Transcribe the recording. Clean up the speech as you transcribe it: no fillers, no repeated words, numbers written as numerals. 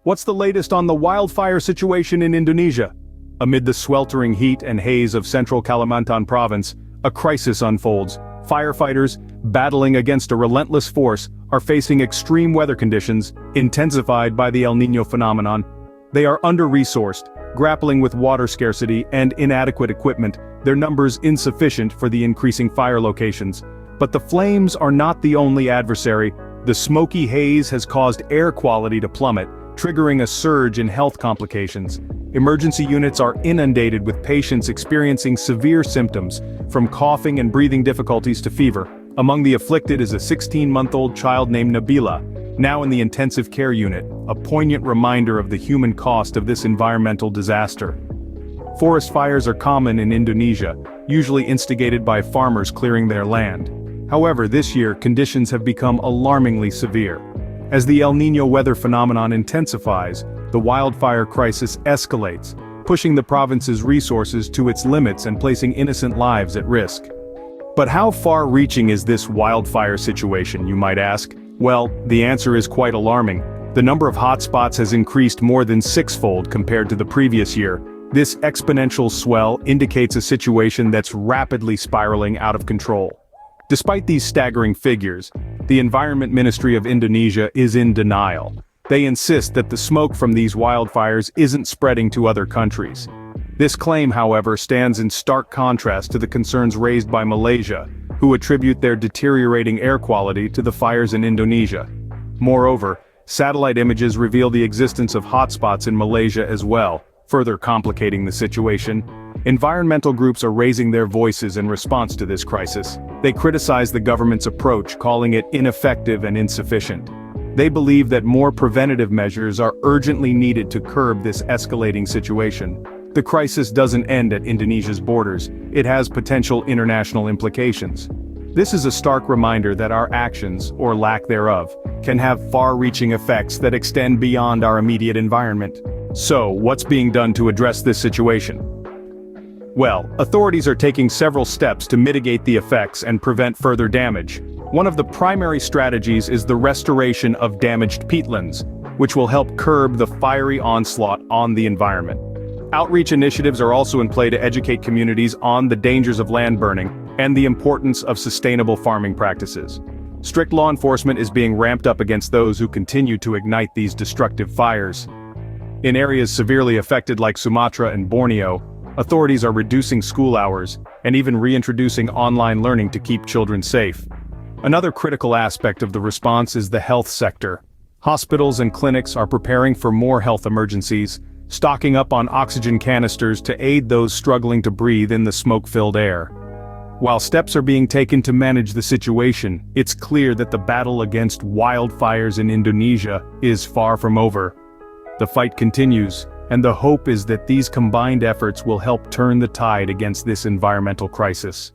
What's the latest on the wildfire situation in Indonesia? Amid the sweltering heat and haze of central Kalimantan province, a crisis unfolds. Firefighters, battling against a relentless force, are facing extreme weather conditions, intensified by the El Niño phenomenon. They are under-resourced, grappling with water scarcity and inadequate equipment, their numbers insufficient for the increasing fire locations. But the flames are not the only adversary. The smoky haze has caused air quality to plummet, triggering a surge in health complications. Emergency units are inundated with patients experiencing severe symptoms, from coughing and breathing difficulties to fever. Among the afflicted is a 16-month-old child named Nabila, now in the intensive care unit, a poignant reminder of the human cost of this environmental disaster. Forest fires are common in Indonesia, usually instigated by farmers clearing their land. However, this year conditions have become alarmingly severe. As the El Niño weather phenomenon intensifies, the wildfire crisis escalates, pushing the province's resources to its limits and placing innocent lives at risk. But how far-reaching is this wildfire situation, you might ask? Well, the answer is quite alarming. The number of hotspots has increased more than six-fold compared to the previous year. This exponential swell indicates a situation that's rapidly spiraling out of control. Despite these staggering figures, the Environment Ministry of Indonesia is in denial. They insist that the smoke from these wildfires isn't spreading to other countries. This claim, however, stands in stark contrast to the concerns raised by Malaysia, who attribute their deteriorating air quality to the fires in Indonesia. Moreover, satellite images reveal the existence of hotspots in Malaysia as well, further complicating the situation. Environmental groups are raising their voices in response to this crisis. They criticize the government's approach, calling it ineffective and insufficient. They believe that more preventative measures are urgently needed to curb this escalating situation. The crisis doesn't end at Indonesia's borders, it has potential international implications. This is a stark reminder that our actions, or lack thereof, can have far-reaching effects that extend beyond our immediate environment. So, what's being done to address this situation? Well, authorities are taking several steps to mitigate the effects and prevent further damage. One of the primary strategies is the restoration of damaged peatlands, which will help curb the fiery onslaught on the environment. Outreach initiatives are also in play to educate communities on the dangers of land burning and the importance of sustainable farming practices. Strict law enforcement is being ramped up against those who continue to ignite these destructive fires. In areas severely affected like Sumatra and Borneo, authorities are reducing school hours and even reintroducing online learning to keep children safe. Another critical aspect of the response is the health sector. Hospitals and clinics are preparing for more health emergencies, stocking up on oxygen canisters to aid those struggling to breathe in the smoke-filled air. While steps are being taken to manage the situation, it's clear that the battle against wildfires in Indonesia is far from over. The fight continues, and the hope is that these combined efforts will help turn the tide against this environmental crisis.